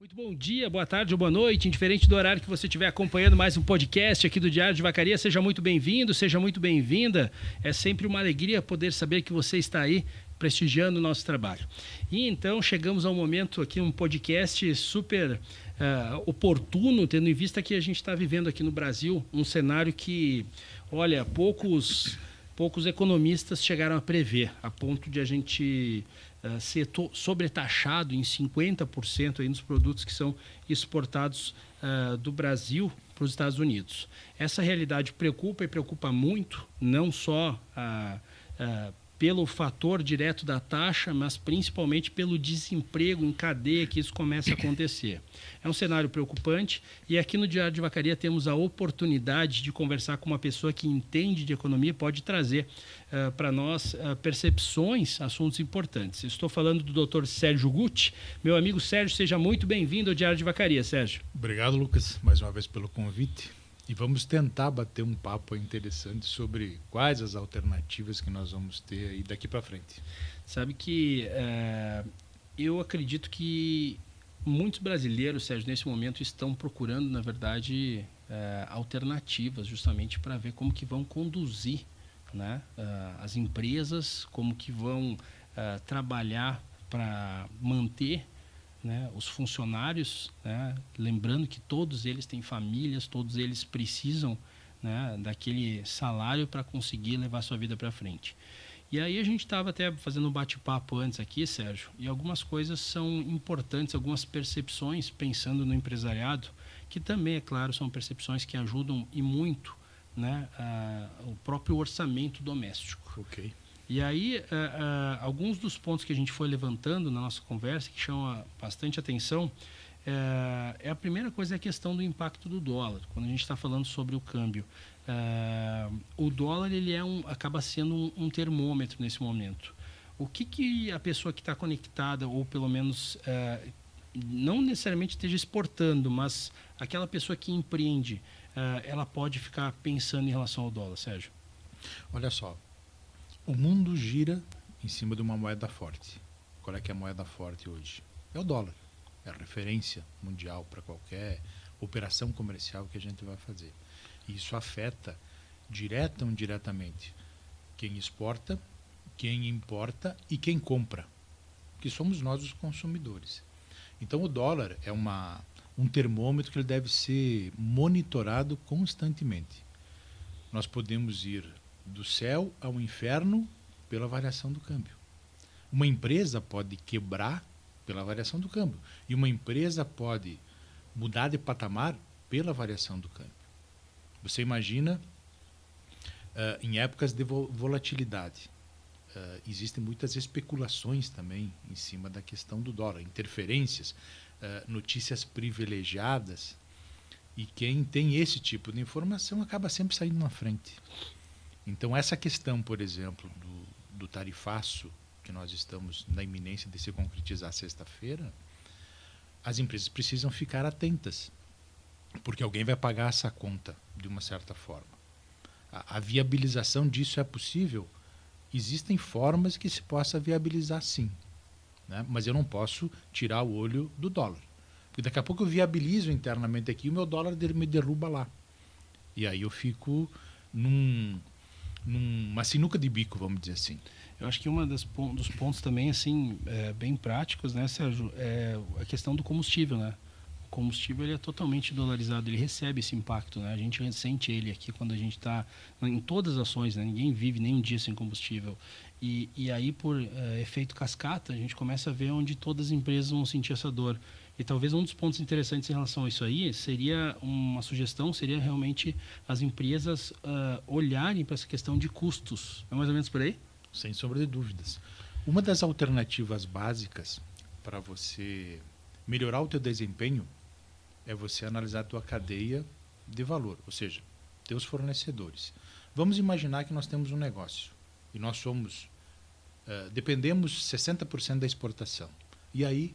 Muito bom dia, boa tarde ou boa noite, indiferente do horário que você estiver acompanhando mais um podcast aqui do Diário de Vacaria, seja muito bem-vindo, seja muito bem-vinda. É sempre uma alegria poder saber que você está aí prestigiando o nosso trabalho. E então chegamos ao momento aqui, um podcast super oportuno, tendo em vista que a gente está vivendo aqui no Brasil um cenário que, olha, poucos economistas chegaram a prever, a ponto de a gente ser sobretaxado em 50% aí nos produtos que são exportados do Brasil para os Estados Unidos. Essa realidade preocupa e preocupa muito, não só pelo fator direto da taxa, mas principalmente pelo desemprego em cadeia que isso começa a acontecer. É um cenário preocupante e aqui no Diário de Vacaria temos a oportunidade de conversar com uma pessoa que entende de economia e pode trazer para nós percepções, assuntos importantes. Estou falando do Dr. Sérgio Gucci. Meu amigo Sérgio, seja muito bem-vindo ao Diário de Vacaria, Sérgio. Obrigado, Lucas, mais uma vez pelo convite. E vamos tentar bater um papo interessante sobre quais as alternativas que nós vamos ter aí daqui para frente. Sabe que eu acredito que muitos brasileiros, Sérgio, nesse momento estão procurando, na verdade, alternativas justamente para ver como que vão conduzir, né, as empresas, como que vão trabalhar para manter, né, os funcionários, né, lembrando que todos eles têm famílias, todos eles precisam, né, daquele salário para conseguir levar sua vida para frente. E aí a gente estava até fazendo um bate-papo antes aqui, Sérgio, e algumas coisas são importantes, algumas percepções, pensando no empresariado, que também, é claro, são percepções que ajudam e muito, né, o próprio orçamento doméstico. Ok. E aí, alguns dos pontos que a gente foi levantando na nossa conversa, que chama bastante atenção, a primeira coisa é a questão do impacto do dólar. Quando a gente está falando sobre o câmbio, o dólar ele acaba sendo um termômetro nesse momento. O que a pessoa que está conectada, ou pelo menos não necessariamente esteja exportando, mas aquela pessoa que empreende, ela pode ficar pensando em relação ao dólar, Sérgio? Olha só. O mundo gira em cima de uma moeda forte. Qual é que é a moeda forte hoje? É o dólar. É a referência mundial para qualquer operação comercial que a gente vai fazer. E isso afeta direta ou indiretamente quem exporta, quem importa e quem compra, que somos nós os consumidores. Então o dólar é um termômetro que ele deve ser monitorado constantemente. Nós podemos ir do céu ao inferno pela variação do câmbio. Uma empresa pode quebrar pela variação do câmbio. E uma empresa pode mudar de patamar pela variação do câmbio. Você imagina, em épocas de volatilidade, existem muitas especulações também em cima da questão do dólar, interferências, notícias privilegiadas. E quem tem esse tipo de informação acaba sempre saindo na frente. Então, essa questão, por exemplo, do tarifaço, que nós estamos na iminência de se concretizar sexta-feira, as empresas precisam ficar atentas, porque alguém vai pagar essa conta de uma certa forma. A viabilização disso é possível? Existem formas que se possa viabilizar, sim, né? Mas eu não posso tirar o olho do dólar. Porque daqui a pouco eu viabilizo internamente aqui e o meu dólar me derruba lá. E aí eu fico numa sinuca de bico, vamos dizer assim. Eu acho que dos pontos também, assim, bem práticos, né, Sérgio, é a questão do combustível, né? O combustível ele é totalmente dolarizado, ele recebe esse impacto, né? A gente sente ele aqui quando a gente está em todas as ações, né? Ninguém vive nem um dia sem combustível. E aí, por efeito cascata, a gente começa a ver onde todas as empresas vão sentir essa dor. E talvez um dos pontos interessantes em relação a isso aí seria uma sugestão, seria realmente as empresas olharem para essa questão de custos. É mais ou menos por aí? Sem sombra de dúvidas. Uma das alternativas básicas para você melhorar o teu desempenho é você analisar a tua cadeia de valor, ou seja, teus fornecedores. Vamos imaginar que nós temos um negócio e nós dependemos 60% da exportação. E aí,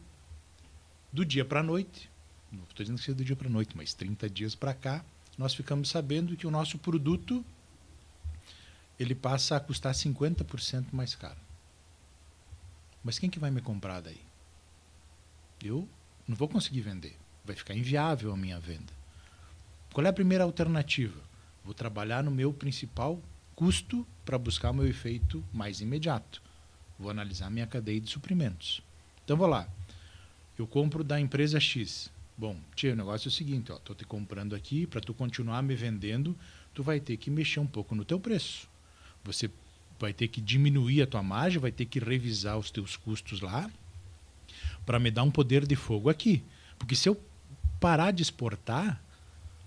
do dia para a noite, não estou dizendo que seja do dia para a noite, mas 30 dias para cá, nós ficamos sabendo que o nosso produto ele passa a custar 50% mais caro. Mas quem que vai me comprar daí? Eu Não vou conseguir vender. Vai ficar inviável a minha venda. Qual é a primeira alternativa? Vou trabalhar no meu principal custo para buscar o meu efeito mais imediato. Vou analisar minha cadeia de suprimentos. Então, vou lá. Eu compro da empresa X. Bom, o negócio é o seguinte, estou te comprando aqui, para tu continuar me vendendo, tu vai ter que mexer um pouco no teu preço. Você vai ter que diminuir a tua margem, vai ter que revisar os teus custos lá, para me dar um poder de fogo aqui. Porque se eu parar de exportar,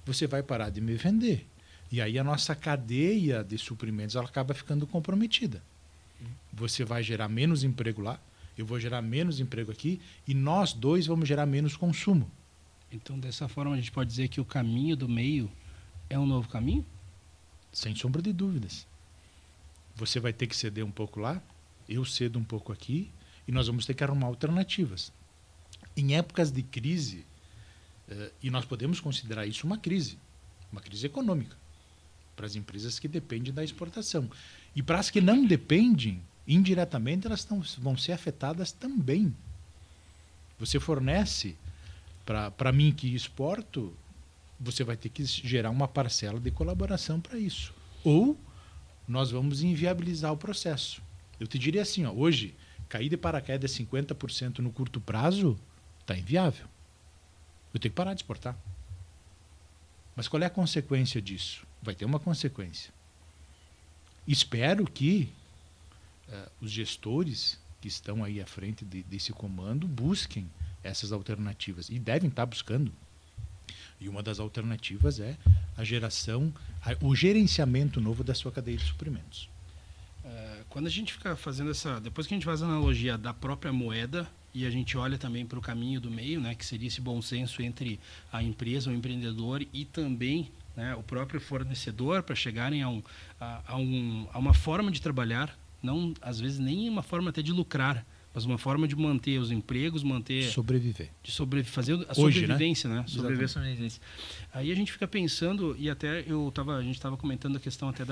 você vai parar de me vender. E aí a nossa cadeia de suprimentos ela acaba ficando comprometida. Você vai gerar menos emprego lá, eu vou gerar menos emprego aqui, e nós dois vamos gerar menos consumo. Então, dessa forma, a gente pode dizer que o caminho do meio é um novo caminho? Sem sombra de dúvidas. Você vai ter que ceder um pouco lá, eu cedo um pouco aqui, e nós vamos ter que arrumar alternativas. Em épocas de crise, e nós podemos considerar isso uma crise econômica, para as empresas que dependem da exportação. E para as que não dependem, indiretamente, elas vão ser afetadas também. Você fornece para mim que exporto, você vai ter que gerar uma parcela de colaboração para isso. Ou nós vamos inviabilizar o processo. Eu te diria assim, hoje, cair de paraquedas 50% no curto prazo está inviável. Eu tenho que parar de exportar. Mas qual é a consequência disso? Vai ter uma consequência. Espero que os gestores que estão aí à frente desse comando busquem essas alternativas. E devem estar buscando. E uma das alternativas é a geração, o gerenciamento novo da sua cadeia de suprimentos. Quando a gente fica fazendo depois que a gente faz a analogia da própria moeda e a gente olha também para o caminho do meio, né, que seria esse bom senso entre a empresa, o empreendedor e também, né, o próprio fornecedor, para chegarem a uma forma de trabalhar, não às vezes nem uma forma até de lucrar, mas uma forma de manter os empregos, sobreviver. Fazer a hoje, sobrevivência, né? Sobrevivência. Aí a gente fica pensando, e até a gente estava comentando a questão até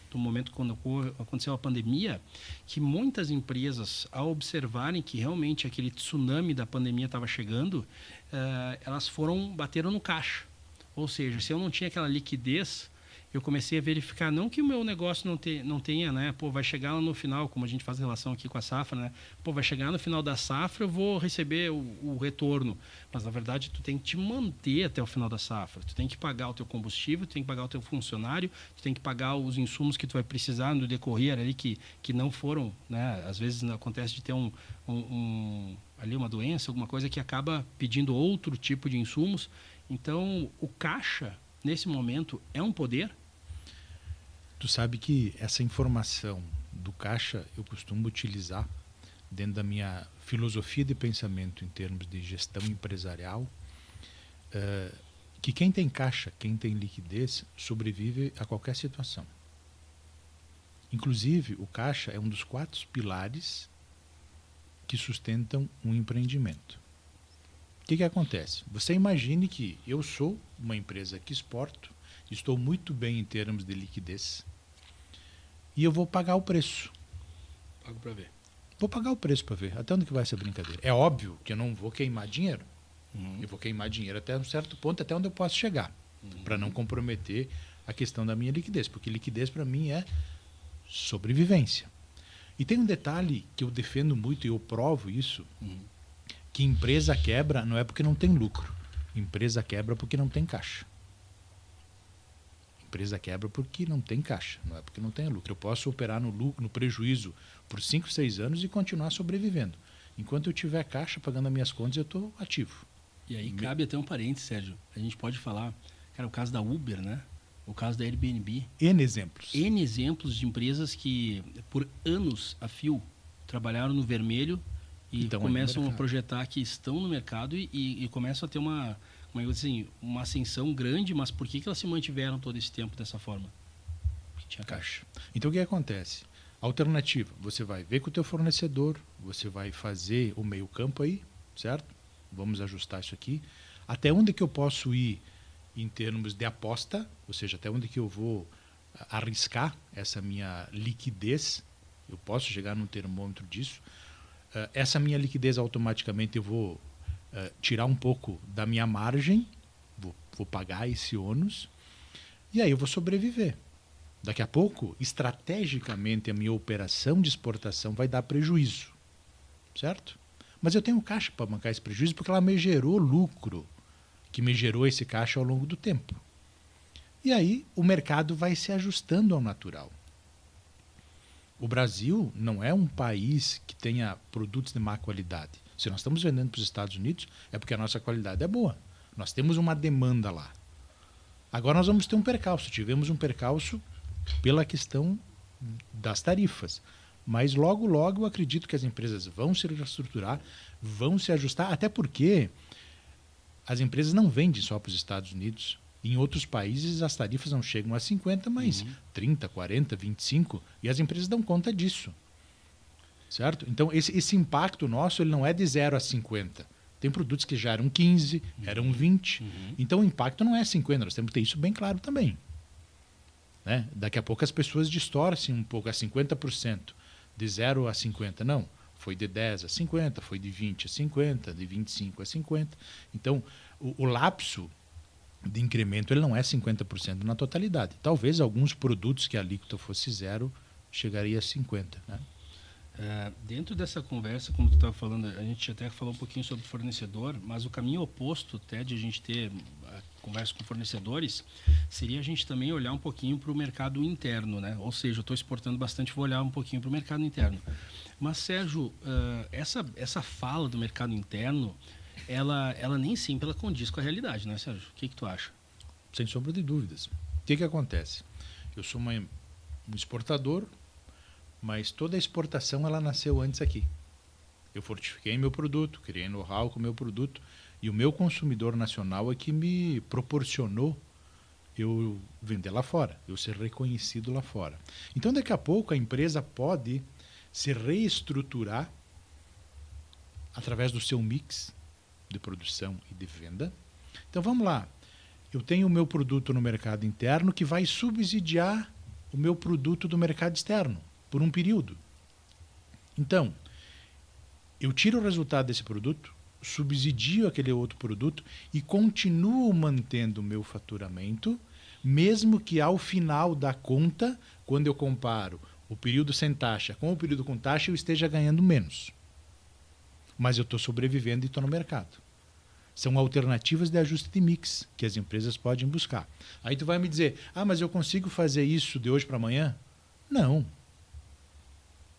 do momento quando aconteceu a pandemia, que muitas empresas, ao observarem que realmente aquele tsunami da pandemia estava chegando, elas bateram no caixa. Ou seja, se eu não tinha aquela liquidez, eu comecei a verificar, não que o meu negócio não tenha, né? Vai chegar no final, como a gente faz relação aqui com a safra, né? Vai chegar no final da safra, eu vou receber o retorno. Mas, na verdade, tu tem que te manter até o final da safra. Tu tem que pagar o teu combustível, tu tem que pagar o teu funcionário, tu tem que pagar os insumos que tu vai precisar no decorrer ali que não foram, né? Às vezes acontece de ter ali uma doença, alguma coisa que acaba pedindo outro tipo de insumos. Então, o caixa, nesse momento, é um poder? Tu sabe que essa informação do caixa eu costumo utilizar dentro da minha filosofia de pensamento em termos de gestão empresarial, que quem tem caixa, quem tem liquidez, sobrevive a qualquer situação. Inclusive, o caixa é um dos 4 pilares que sustentam um empreendimento. O que acontece? Você imagine que eu sou uma empresa que exporto, estou muito bem em termos de liquidez e eu vou pagar o preço. Pago para ver. Vou pagar o preço para ver até onde que vai essa brincadeira. É óbvio que eu não vou queimar dinheiro. Eu vou queimar dinheiro até um certo ponto, até onde eu posso chegar, para não comprometer a questão da minha liquidez, porque liquidez para mim é sobrevivência. E tem um detalhe que eu defendo muito e eu provo isso, que empresa quebra não é porque não tem lucro. Empresa quebra porque não tem caixa. Empresa quebra porque não tem caixa, não é porque não tem lucro. Eu posso operar no prejuízo por 5, 6 anos e continuar sobrevivendo. Enquanto eu tiver caixa pagando as minhas contas, eu estou ativo. E aí cabe até um parênteses, Sérgio. A gente pode falar, o caso da Uber, né? O caso da Airbnb. N exemplos. N exemplos de empresas que, por anos a fio, trabalharam no vermelho e então, começam a projetar que estão no mercado e começam a ter uma ascensão grande, mas por que elas se mantiveram todo esse tempo dessa forma? Porque tinha caixa. Então o que acontece? Alternativa, você vai ver com o teu fornecedor, você vai fazer o meio campo aí, certo? Vamos ajustar isso aqui. Até onde que eu posso ir em termos de aposta, ou seja, até onde que eu vou arriscar essa minha liquidez, eu posso chegar num termômetro disso. Essa minha liquidez automaticamente eu vou tirar um pouco da minha margem, vou pagar esse ônus, e aí eu vou sobreviver. Daqui a pouco, estrategicamente, a minha operação de exportação vai dar prejuízo, certo? Mas eu tenho caixa para bancar esse prejuízo porque ela me gerou lucro, que me gerou esse caixa ao longo do tempo. E aí o mercado vai se ajustando ao natural. O Brasil não é um país que tenha produtos de má qualidade. Se nós estamos vendendo para os Estados Unidos, é porque a nossa qualidade é boa. Nós temos uma demanda lá. Agora nós vamos ter um percalço. Tivemos um percalço pela questão das tarifas. Mas logo, logo eu acredito que as empresas vão se reestruturar, vão se ajustar, até porque as empresas não vendem só para os Estados Unidos. Em outros países as tarifas não chegam a 50, mas 30, 40, 25, e as empresas dão conta disso. Certo? Então esse impacto nosso ele não é de 0 a 50. Tem produtos que já eram 15, eram 20. Então o impacto não é 50, nós temos que ter isso bem claro também. Né? Daqui a pouco as pessoas distorcem um pouco a 50%, de 0 a 50. Não, foi de 10 a 50, foi de 20 a 50, de 25 a 50. Então o lapso de incremento ele não é 50% na totalidade. Talvez alguns produtos que a alíquota fosse 0 chegaria a 50%. Né? Dentro dessa conversa, como tu estava falando, a gente até falou um pouquinho sobre fornecedor, mas o caminho oposto até de a gente ter a conversa com fornecedores seria a gente também olhar um pouquinho para o mercado interno, né? Ou seja, eu estou exportando bastante, vou olhar um pouquinho para o mercado interno. Mas, Sérgio, essa fala do mercado interno, ela nem sempre ela condiz com a realidade, né, Sérgio? O que tu acha? Sem sombra de dúvidas. O que acontece? Eu sou um exportador, mas toda a exportação ela nasceu antes aqui. Eu fortifiquei meu produto, criei know-how com o meu produto, e o meu consumidor nacional é que me proporcionou eu vender lá fora, eu ser reconhecido lá fora. Então, daqui a pouco, a empresa pode se reestruturar através do seu mix de produção e de venda. Então, vamos lá. Eu tenho o meu produto no mercado interno que vai subsidiar o meu produto do mercado externo por um período. Então, eu tiro o resultado desse produto, subsidio aquele outro produto e continuo mantendo o meu faturamento, mesmo que ao final da conta, quando eu comparo o período sem taxa com o período com taxa, eu esteja ganhando menos. Mas eu estou sobrevivendo e estou no mercado. São alternativas de ajuste de mix que as empresas podem buscar. Aí tu vai me dizer, mas eu consigo fazer isso de hoje para amanhã? Não.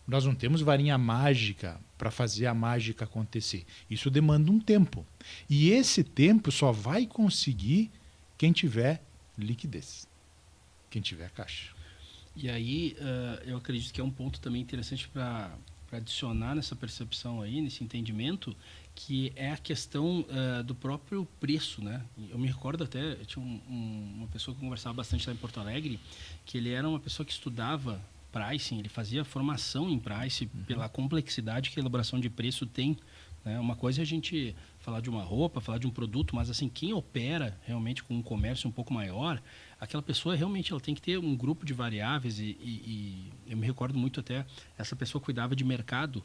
Nós não temos varinha mágica para fazer a mágica acontecer. Isso demanda um tempo. E esse tempo só vai conseguir quem tiver liquidez, quem tiver caixa. E aí, eu acredito que é um ponto também interessante para adicionar nessa percepção aí, nesse entendimento, que é a questão do próprio preço, né? Eu me recordo até, eu tinha uma pessoa que conversava bastante lá em Porto Alegre, que ele era uma pessoa que estudava pricing, ele fazia formação em price pela complexidade que a elaboração de preço tem. Né? Uma coisa é a gente falar de uma roupa, falar de um produto, mas assim, quem opera realmente com um comércio um pouco maior, aquela pessoa realmente ela tem que ter um grupo de variáveis e eu me recordo muito até, essa pessoa cuidava de mercado,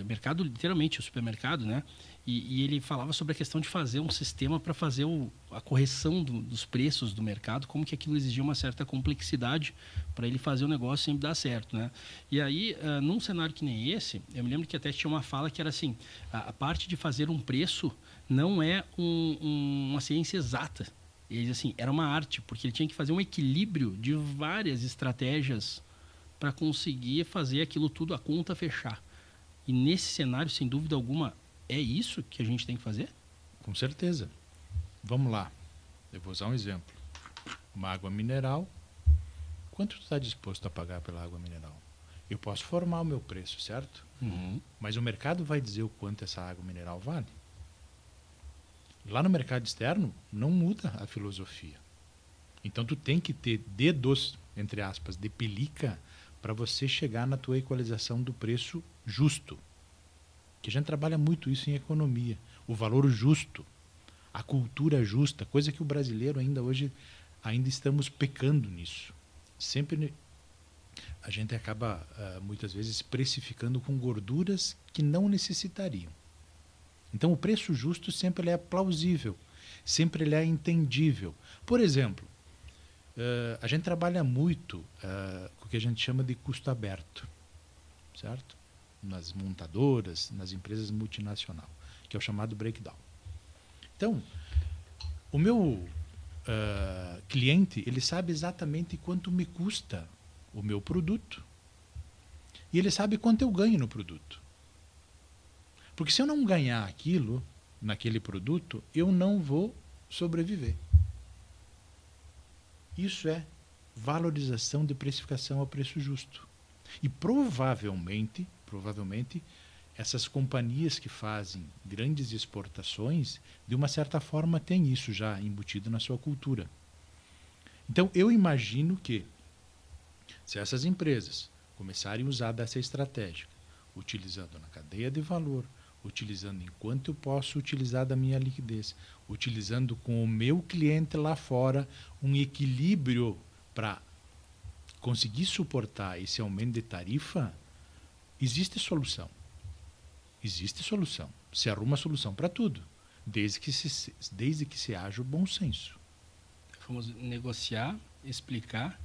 mercado literalmente, o supermercado, né? E ele falava sobre a questão de fazer um sistema para fazer a correção dos preços do mercado, como que aquilo exigia uma certa complexidade para ele fazer o negócio sempre dar certo, né? E aí, num cenário que nem esse, eu me lembro que até tinha uma fala que era assim, a parte de fazer um preço não é uma ciência exata. Ele diz assim, era uma arte, porque ele tinha que fazer um equilíbrio de várias estratégias para conseguir fazer aquilo tudo, a conta fechar. E nesse cenário, sem dúvida alguma, é isso que a gente tem que fazer? Com certeza. Vamos lá. Eu vou usar um exemplo. Uma água mineral. Quanto tu está disposto a pagar pela água mineral? Eu posso formar o meu preço, certo? Mas o mercado vai dizer o quanto essa água mineral vale. Lá no mercado externo, não muda a filosofia. Então, tu tem que ter dedos, entre aspas, de pelica para você chegar na tua equalização do preço justo. Que a gente trabalha muito isso em economia. O valor justo, a cultura justa, coisa que o brasileiro ainda hoje, ainda estamos pecando nisso. Sempre a gente acaba, muitas vezes, precificando com gorduras que não necessitariam. Então, o preço justo sempre ele é plausível, sempre ele é entendível. Por exemplo, a gente trabalha muito com o que a gente chama de custo aberto, certo? Nas montadoras, nas empresas multinacionais, que é o chamado breakdown. Então, o meu cliente, ele sabe exatamente quanto me custa o meu produto e ele sabe quanto eu ganho no produto. Porque se eu não ganhar aquilo naquele produto, eu não vou sobreviver. Isso é valorização de precificação ao preço justo. E provavelmente, essas companhias que fazem grandes exportações, de uma certa forma, têm isso já embutido na sua cultura. Então, eu imagino que, se essas empresas começarem a usar dessa estratégia, utilizando na cadeia de valor, utilizando enquanto eu posso utilizar da minha liquidez, utilizando com o meu cliente lá fora um equilíbrio para conseguir suportar esse aumento de tarifa, existe solução. Existe solução. Se arruma solução para tudo, desde que se haja o bom senso. Vamos negociar, explicar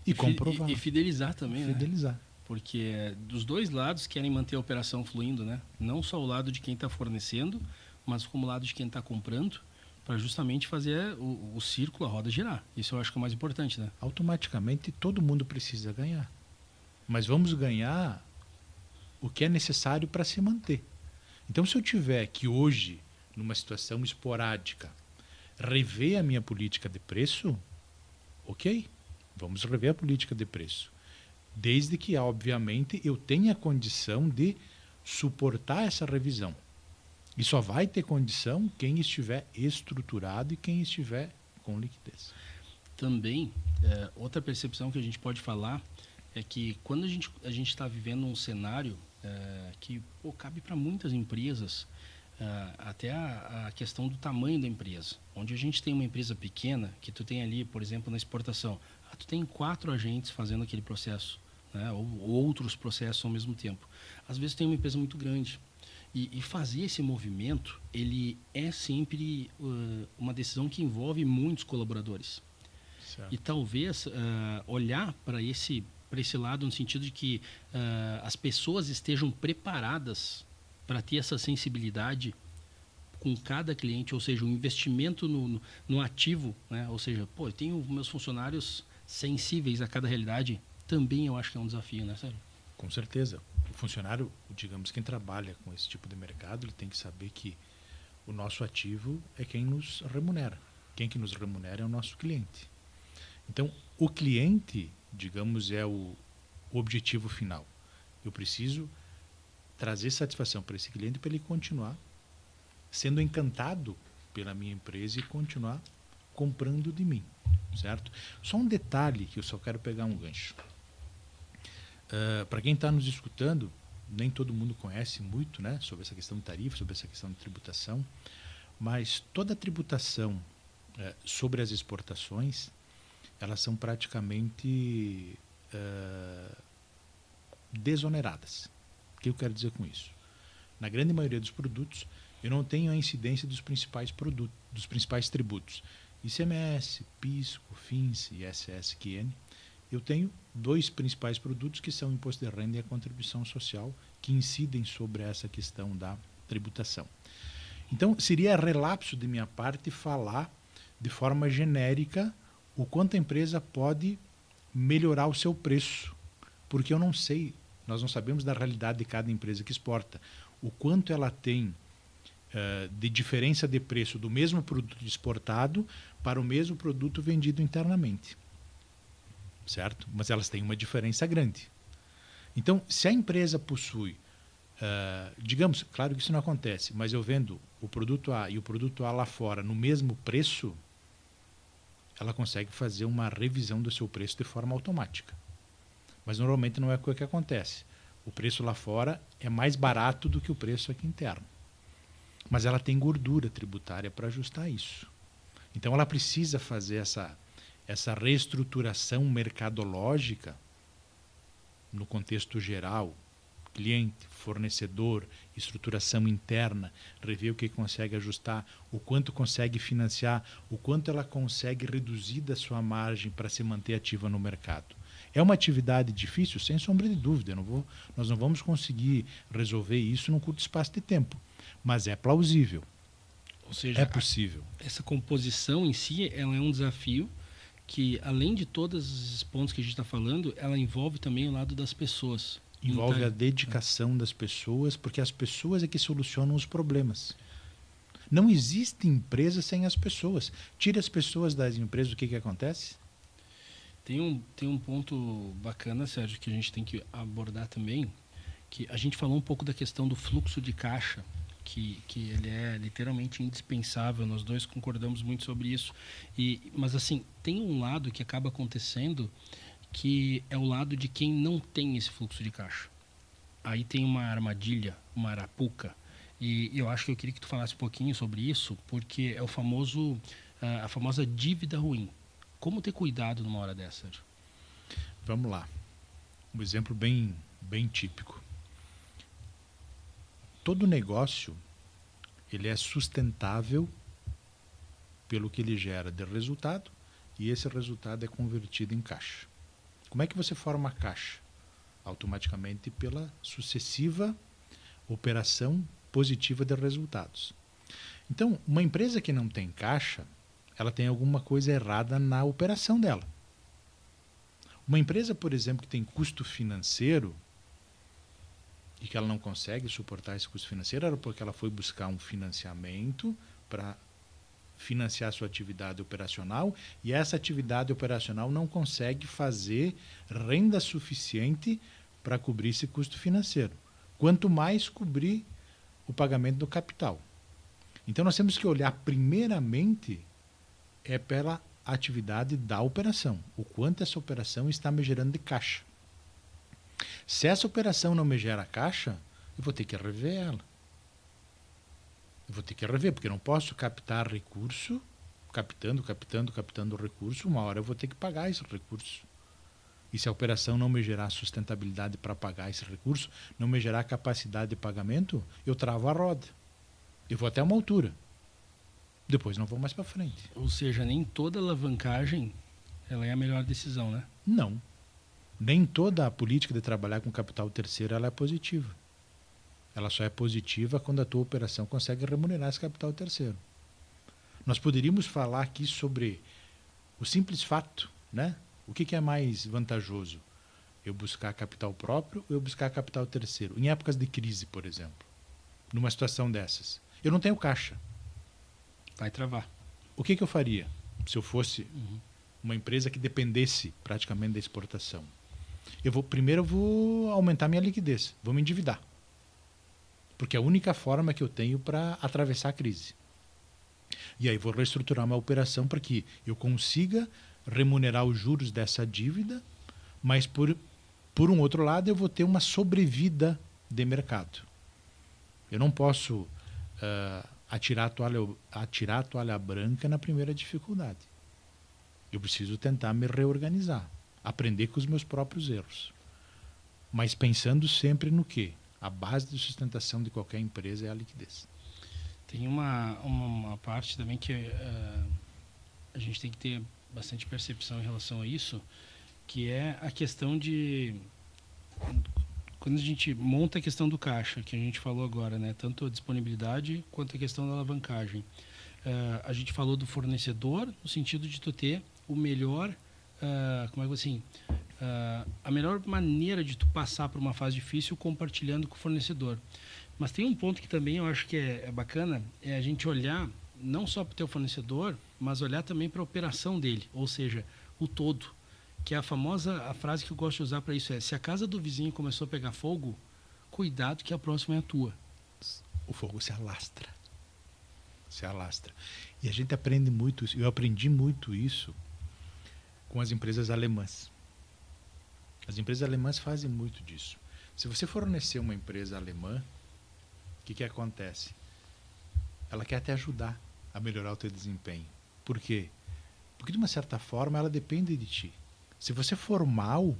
e comprovar. E fidelizar também, fidelizar. Né? Porque dos dois lados querem manter a operação fluindo, né? Não só o lado de quem está fornecendo, mas como o lado de quem está comprando, para justamente fazer o círculo, a roda girar. Isso eu acho que é o mais importante, né? Automaticamente todo mundo precisa ganhar. Mas vamos ganhar o que é necessário para se manter. Então, se eu tiver que hoje, numa situação esporádica, rever a minha política de preço, ok, vamos rever a política de preço. Desde que, obviamente, eu tenha condição de suportar essa revisão. E só vai ter condição quem estiver estruturado e quem estiver com liquidez. Também, outra percepção que a gente pode falar é que quando a gente está vivendo um cenário que cabe para muitas empresas, até a questão do tamanho da empresa. Onde a gente tem uma empresa pequena, que tu tem ali, por exemplo, na exportação, tu tem 4 agentes fazendo aquele processo, né? Ou outros processos ao mesmo tempo. Às vezes tem uma empresa muito grande. E fazer esse movimento, ele é sempre uma decisão que envolve muitos colaboradores. Certo. E talvez olhar para esse lado no sentido de que as pessoas estejam preparadas para ter essa sensibilidade com cada cliente, ou seja, o investimento no ativo, né? Ou seja, eu tenho meus funcionários sensíveis a cada realidade, também eu acho que é um desafio, né, Sérgio? Com certeza. O funcionário, digamos, quem trabalha com esse tipo de mercado, ele tem que saber que o nosso ativo é quem nos remunera. Quem que nos remunera é o nosso cliente. Então, o cliente, digamos, é o objetivo final. Eu preciso trazer satisfação para esse cliente para ele continuar sendo encantado pela minha empresa e continuar comprando de mim, certo? Só um detalhe que eu só quero pegar um gancho. Para quem está nos escutando, nem todo mundo conhece muito, né, sobre essa questão de tarifa, sobre essa questão de tributação, mas toda a tributação sobre as exportações, elas são praticamente desoneradas. O que eu quero dizer com isso? Na grande maioria dos produtos, eu não tenho a incidência dos principais produtos, dos principais tributos. ICMS, PIS, COFINS, ISS, QN. Eu tenho 2 principais produtos que são o imposto de renda e a contribuição social, que incidem sobre essa questão da tributação. Então, seria relapso de minha parte falar de forma genérica o quanto a empresa pode melhorar o seu preço, porque eu não sei, nós não sabemos da realidade de cada empresa que exporta, o quanto ela tem de diferença de preço do mesmo produto exportado para o mesmo produto vendido internamente. Certo? Mas elas têm uma diferença grande. Então, se a empresa possui, digamos, claro que isso não acontece, mas eu vendo o produto A e o produto A lá fora no mesmo preço, ela consegue fazer uma revisão do seu preço de forma automática. Mas normalmente não é o que acontece. O preço lá fora é mais barato do que o preço aqui interno. Mas ela tem gordura tributária para ajustar isso. Então ela precisa fazer essa reestruturação mercadológica no contexto geral, cliente, fornecedor, estruturação interna, rever o que consegue ajustar, o quanto consegue financiar, o quanto ela consegue reduzir da sua margem para se manter ativa no mercado. É uma atividade difícil, sem sombra de dúvida. Nós não vamos conseguir resolver isso num curto espaço de tempo, mas é plausível. Ou seja, é possível. Essa composição em si ela é um desafio que, além de todos esses pontos que a gente está falando, ela envolve também o lado das pessoas. Envolve a dedicação das pessoas, porque as pessoas é que solucionam os problemas. Não existe empresa sem as pessoas. Tira as pessoas das empresas, o que acontece? Tem um ponto bacana, Sérgio, que a gente tem que abordar também, que a gente falou um pouco da questão do fluxo de caixa, que ele é literalmente indispensável, nós dois concordamos muito sobre isso. Mas assim, tem um lado que acaba acontecendo, que é o lado de quem não tem esse fluxo de caixa. Aí tem uma armadilha, uma arapuca, e eu acho que eu queria que tu falasse um pouquinho sobre isso, porque é a famosa dívida ruim. Como ter cuidado numa hora dessa, Sérgio? Vamos lá. Um exemplo bem típico. Todo negócio ele é sustentável pelo que ele gera de resultado, e esse resultado é convertido em caixa. Como é que você forma caixa? Automaticamente pela sucessiva operação positiva de resultados. Então, uma empresa que não tem caixa, ela tem alguma coisa errada na operação dela. Uma empresa, por exemplo, que tem custo financeiro e que ela não consegue suportar esse custo financeiro, era porque ela foi buscar um financiamento para financiar sua atividade operacional, e essa atividade operacional não consegue fazer renda suficiente para cobrir esse custo financeiro. Quanto mais cobrir o pagamento do capital. Então nós temos que olhar primeiramente pela atividade da operação, o quanto essa operação está me gerando de caixa. Se essa operação não me gera caixa, eu vou ter que rever ela. Eu vou ter que rever, porque eu não posso captar recurso, captando o recurso, uma hora eu vou ter que pagar esse recurso. E se a operação não me gerar sustentabilidade para pagar esse recurso, não me gerar capacidade de pagamento, eu travo a roda. Eu vou até uma altura. Depois não vou mais para frente. Ou seja, nem toda alavancagem ela é a melhor decisão, né? Não. Nem toda a política de trabalhar com capital terceiro ela é positiva. Ela só é positiva quando a tua operação consegue remunerar esse capital terceiro. Nós poderíamos falar aqui sobre o simples fato, né? O que é mais vantajoso? Eu buscar capital próprio ou eu buscar capital terceiro? Em épocas de crise, por exemplo. Numa situação dessas. Eu não tenho caixa. Vai travar. O que eu faria se eu fosse uma empresa que dependesse praticamente da exportação? Primeiro eu vou aumentar minha liquidez. Vou me endividar. Porque é a única forma que eu tenho para atravessar a crise. E aí vou reestruturar uma operação para que eu consiga remunerar os juros dessa dívida, mas por um outro lado eu vou ter uma sobrevida de mercado. Eu não posso atirar a toalha branca na primeira dificuldade. Eu preciso tentar me reorganizar, aprender com os meus próprios erros. Mas pensando sempre no quê? A base de sustentação de qualquer empresa é a liquidez. Tem uma parte também que a gente tem que ter bastante percepção em relação a isso, que é a questão de... Quando a gente monta a questão do caixa, que a gente falou agora, né? Tanto a disponibilidade quanto a questão da alavancagem. A gente falou do fornecedor, no sentido de tu ter o melhor... a melhor maneira de tu passar por uma fase difícil compartilhando com o fornecedor. Mas tem um ponto que também eu acho que é bacana, é a gente olhar não só para o teu fornecedor, mas olhar também para a operação dele, ou seja, o todo. Que é a frase que eu gosto de usar para isso é: se a casa do vizinho começou a pegar fogo, cuidado que a próxima é a tua. O fogo se alastra. Se alastra. E a gente aprende muito isso. Eu aprendi muito isso com as empresas alemãs. As empresas alemãs fazem muito disso. Se você fornecer uma empresa alemã, o que acontece? Ela quer te ajudar a melhorar o teu desempenho. Por quê? Porque, de uma certa forma, ela depende de ti. Se você for mal,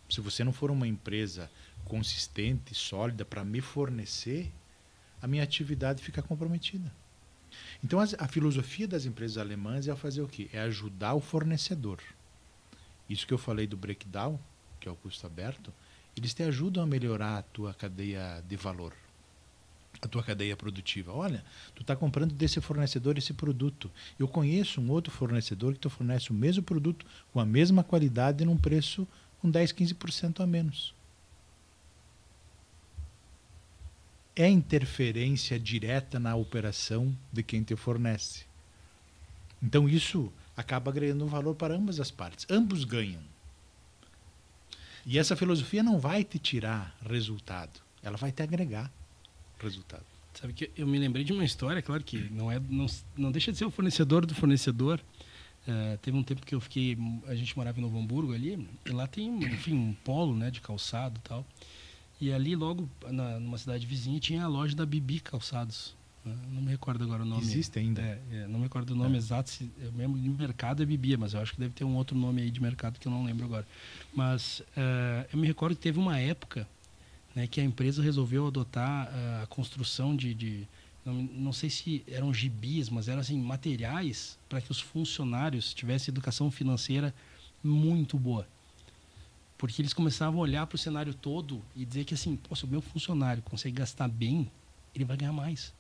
se você não for uma empresa consistente, sólida para me fornecer, a minha atividade fica comprometida. Então, a filosofia das empresas alemãs é fazer o quê? É ajudar o fornecedor. Isso que eu falei do breakdown, que é o custo aberto, eles te ajudam a melhorar a tua cadeia de valor, a tua cadeia produtiva. Olha, tu está comprando desse fornecedor esse produto. Eu conheço um outro fornecedor que te fornece o mesmo produto com a mesma qualidade num preço com 10, 15% a menos. É interferência direta na operação de quem te fornece. Então isso acaba agregando um valor para ambas as partes. Ambos ganham. E essa filosofia não vai te tirar resultado, ela vai te agregar resultado. Sabe que eu me lembrei de uma história, claro que não deixa de ser o fornecedor do fornecedor. Teve um tempo que a gente morava em Novo Hamburgo ali, e lá tem, enfim, um polo, né, de calçado e tal. E ali, logo, numa cidade vizinha, tinha a loja da Bibi Calçados. Não me recordo agora o nome. Existe ainda? Não me recordo o nome exato. Eu mesmo de mercado é Bibi, mas eu acho que deve ter um outro nome aí de mercado que eu não lembro agora. Mas eu me recordo que teve uma época, né, que a empresa resolveu adotar a construção não sei se eram gibis, mas eram assim, materiais para que os funcionários tivessem educação financeira muito boa. Porque eles começavam a olhar para o cenário todo e dizer que assim, se o meu funcionário consegue gastar bem, ele vai ganhar mais.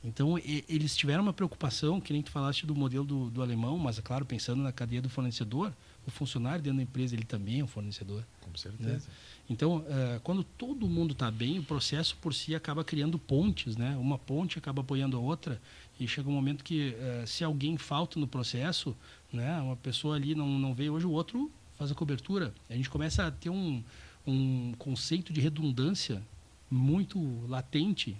Então, eles tiveram uma preocupação, que nem tu falaste do modelo do alemão, mas, é claro, pensando na cadeia do fornecedor, o funcionário dentro da empresa, ele também é um fornecedor. Com certeza. Né? Então, quando todo mundo está bem, o processo por si acaba criando pontes, né? Uma ponte acaba apoiando a outra e chega um momento que, se alguém falta no processo, né? Uma pessoa ali não veio hoje, o outro faz a cobertura. A gente começa a ter um conceito de redundância muito latente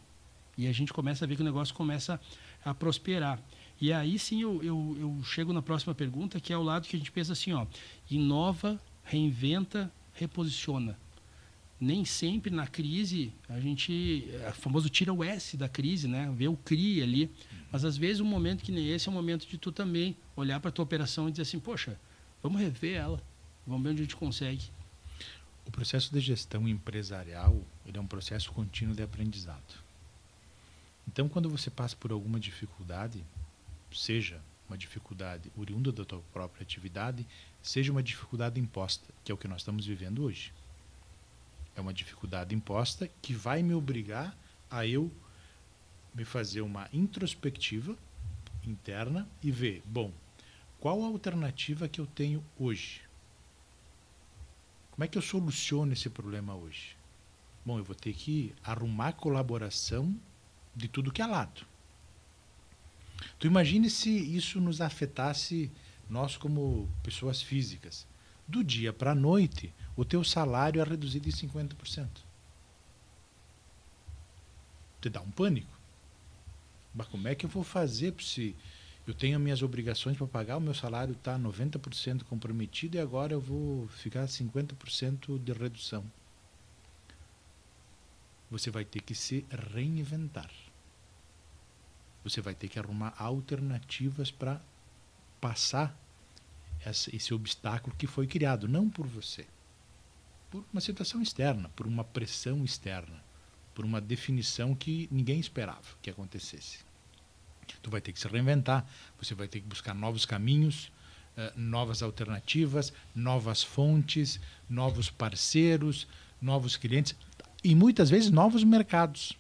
e a gente começa a ver que o negócio começa a prosperar. E aí sim eu chego na próxima pergunta, que é o lado que a gente pensa assim, inova, reinventa, reposiciona. Nem sempre na crise o famoso tira o S da crise, né? Vê o CRI ali. Mas às vezes um momento que nem esse é um momento de tu também olhar para a tua operação e dizer assim, poxa, vamos rever ela, vamos ver onde a gente consegue. O processo de gestão empresarial, ele é um processo contínuo de aprendizado. Então, quando você passa por alguma dificuldade, seja uma dificuldade oriunda da tua própria atividade, seja uma dificuldade imposta, que é o que nós estamos vivendo hoje. É uma dificuldade imposta que vai me obrigar a eu me fazer uma introspectiva interna e ver, bom, qual a alternativa que eu tenho hoje? Como é que eu soluciono esse problema hoje? Bom, eu vou ter que arrumar colaboração de tudo que é lado. Tu imagine se isso nos afetasse nós como pessoas físicas. Do dia para a noite, o teu salário é reduzido em 50%. Te dá um pânico. Mas como é que eu vou fazer se eu tenho minhas obrigações para pagar, o meu salário está 90% comprometido e agora eu vou ficar 50% de redução? Você vai ter que se reinventar. Você vai ter que arrumar alternativas para passar esse obstáculo que foi criado, não por você, por uma situação externa, por uma pressão externa, por uma definição que ninguém esperava que acontecesse. Tu vai ter que se reinventar, você vai ter que buscar novos caminhos, novas alternativas, novas fontes, novos parceiros, novos clientes e muitas vezes novos mercados.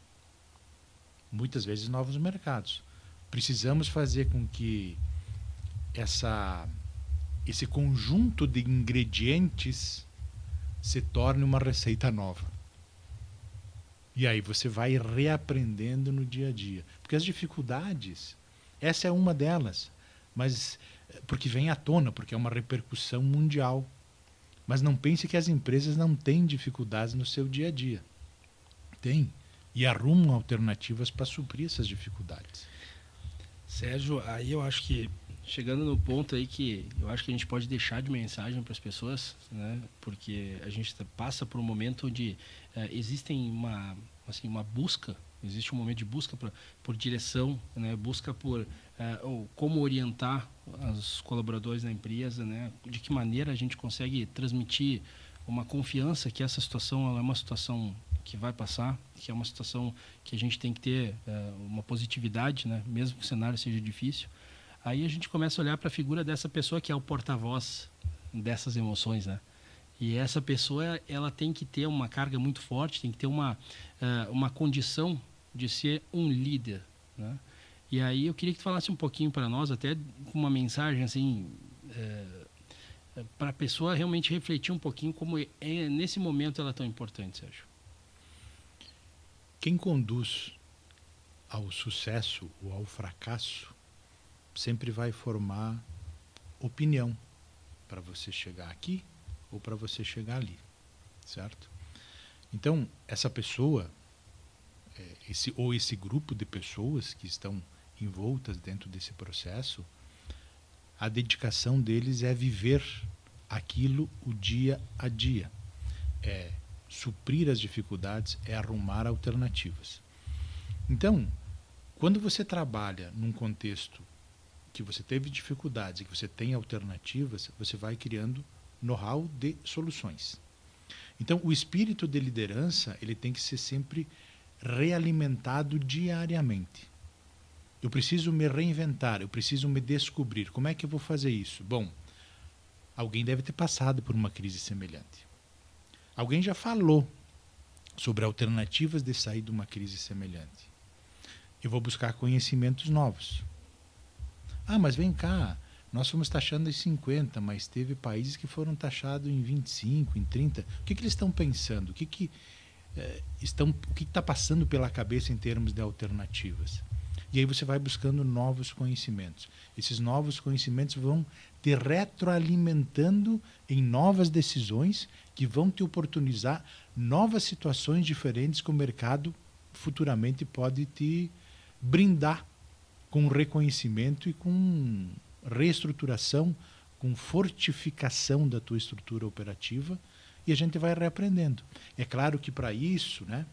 Muitas vezes novos mercados. Precisamos fazer com que esse conjunto de ingredientes se torne uma receita nova. E aí você vai reaprendendo no dia a dia. Porque as dificuldades, essa é uma delas, mas porque vem à tona, porque é uma repercussão mundial. Mas não pense que as empresas não têm dificuldades no seu dia a dia. Tem. E arrumam alternativas para suprir essas dificuldades. Sérgio, aí eu acho que, chegando no ponto aí que eu acho que a gente pode deixar de mensagem para as pessoas, né? Porque a gente passa por um momento onde existem uma busca, existe um momento de busca por direção, né? Busca por como orientar os colaboradores da empresa, né? De que maneira a gente consegue transmitir uma confiança que essa situação ela é uma situação que vai passar, que é uma situação que a gente tem que ter uma positividade, né? Mesmo que o cenário seja difícil. Aí a gente começa a olhar para a figura dessa pessoa que é o porta-voz dessas emoções, né? E essa pessoa, ela tem que ter uma carga muito forte, tem que ter uma condição de ser um líder, né? E aí eu queria que tu falasse um pouquinho para nós, até com uma mensagem assim, para a pessoa realmente refletir um pouquinho como nesse momento ela é tão importante, Sérgio. Quem conduz ao sucesso ou ao fracasso sempre vai formar opinião para você chegar aqui ou para você chegar ali, certo? Então, essa pessoa, esse grupo de pessoas que estão envoltas dentro desse processo, a dedicação deles é viver aquilo o dia a dia, é suprir as dificuldades, é arrumar alternativas. Então, quando você trabalha num contexto que você teve dificuldades e que você tem alternativas, você vai criando know-how de soluções. Então, o espírito de liderança ele tem que ser sempre realimentado diariamente. Eu preciso me reinventar, eu preciso me descobrir. Como é que eu vou fazer isso? Bom, alguém deve ter passado por uma crise semelhante. Alguém já falou sobre alternativas de sair de uma crise semelhante. Eu vou buscar conhecimentos novos. Ah, mas vem cá, nós fomos taxando em 50, mas teve países que foram taxados em 25, em 30. O que eles estão pensando? O que está passando pela cabeça em termos de alternativas? E aí você vai buscando novos conhecimentos. Esses novos conhecimentos vão te retroalimentando em novas decisões que vão te oportunizar novas situações diferentes que o mercado futuramente pode te brindar com reconhecimento e com reestruturação, com fortificação da tua estrutura operativa, e a gente vai reaprendendo. É claro que para isso, né,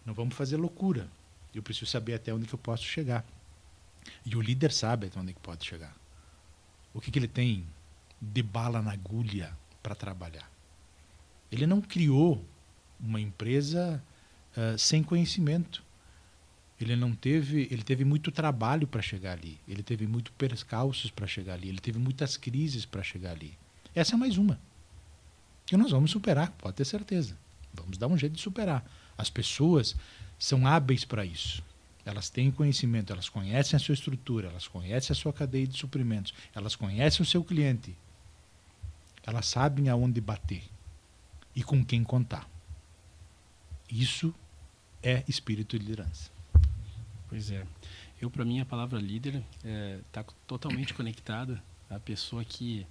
não vamos fazer loucura. Eu preciso saber até onde que eu posso chegar. E o líder sabe até onde que pode chegar. O que ele tem de bala na agulha para trabalhar. Ele não criou uma empresa sem conhecimento. Ele teve muito trabalho para chegar ali. Ele teve muito percalços para chegar ali. Ele teve muitas crises para chegar ali. Essa é mais uma. E nós vamos superar, pode ter certeza. Vamos dar um jeito de superar. As pessoas são hábeis para isso. Elas têm conhecimento, elas conhecem a sua estrutura, elas conhecem a sua cadeia de suprimentos, elas conhecem o seu cliente. Elas sabem aonde bater e com quem contar. Isso é espírito de liderança. Pois é. Para mim, a palavra líder está totalmente conectada à pessoa que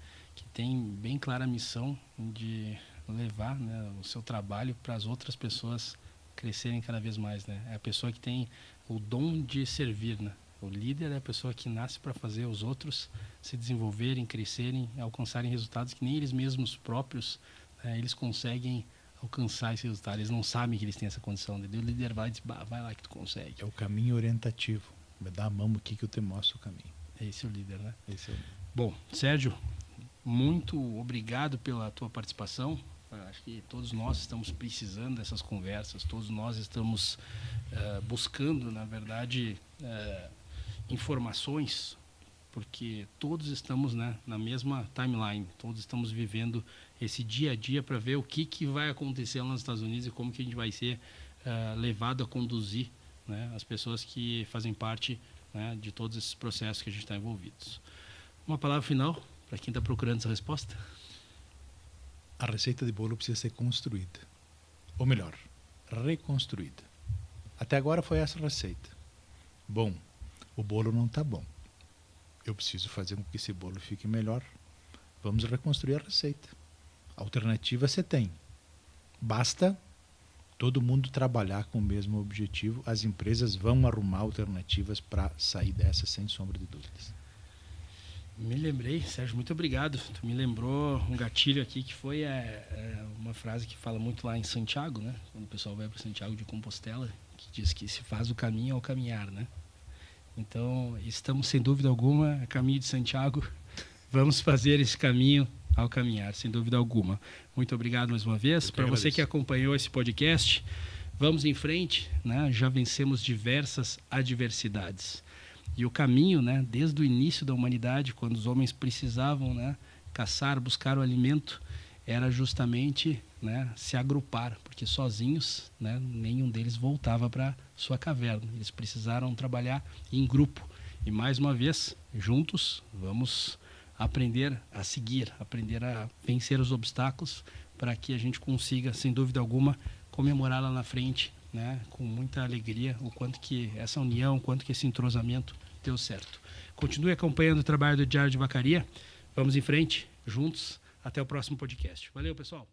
tem bem clara a missão de levar, né, o seu trabalho para as outras pessoas crescerem cada vez mais, né? É a pessoa que tem o dom de servir, né? O líder é a pessoa que nasce para fazer os outros se desenvolverem, crescerem, alcançarem resultados que nem eles mesmos próprios eles conseguem alcançar esse resultado. Eles não sabem que eles têm essa condição. O líder vai e diz, vai lá que tu consegue. É o caminho orientativo. Me dá a mão aqui que eu te mostro o caminho. Esse é o líder, né? Esse é o líder. Bom, Sérgio, muito obrigado pela tua participação. Acho que todos nós estamos precisando dessas conversas, todos nós estamos buscando, na verdade, informações, porque todos estamos, né, na mesma timeline, todos estamos vivendo esse dia a dia para ver o que vai acontecer lá nos Estados Unidos e como que a gente vai ser levado a conduzir, né, as pessoas que fazem parte, né, de todos esses processos que a gente está envolvidos. Uma palavra final para quem está procurando essa resposta? A receita de bolo precisa ser construída. Ou melhor, reconstruída. Até agora foi essa receita. Bom, o bolo não está bom. Eu preciso fazer com que esse bolo fique melhor. Vamos reconstruir a receita. Alternativa você tem. Basta todo mundo trabalhar com o mesmo objetivo. As empresas vão arrumar alternativas para sair dessa, sem sombra de dúvidas. Me lembrei, Sérgio, muito obrigado. Tu me lembrou um gatilho aqui que foi uma frase que fala muito lá em Santiago, né? Quando o pessoal vai para Santiago de Compostela, que diz que se faz o caminho ao caminhar, né? Então, estamos sem dúvida alguma a caminho de Santiago. Vamos fazer esse caminho ao caminhar, sem dúvida alguma. Muito obrigado mais uma vez. Para você que acompanhou esse podcast, vamos em frente, né? Já vencemos diversas adversidades. E o caminho, né, desde o início da humanidade, quando os homens precisavam, né, caçar, buscar o alimento, era justamente, né, se agrupar, porque sozinhos, né, nenhum deles voltava para sua caverna. Eles precisaram trabalhar em grupo. E mais uma vez, juntos, vamos aprender a seguir, aprender a vencer os obstáculos para que a gente consiga, sem dúvida alguma, comemorar lá na frente, né, com muita alegria, o quanto que essa união, o quanto que esse entrosamento deu certo. Continue acompanhando o trabalho do Diário de Vacaria. Vamos em frente, juntos. Até o próximo podcast. Valeu, pessoal.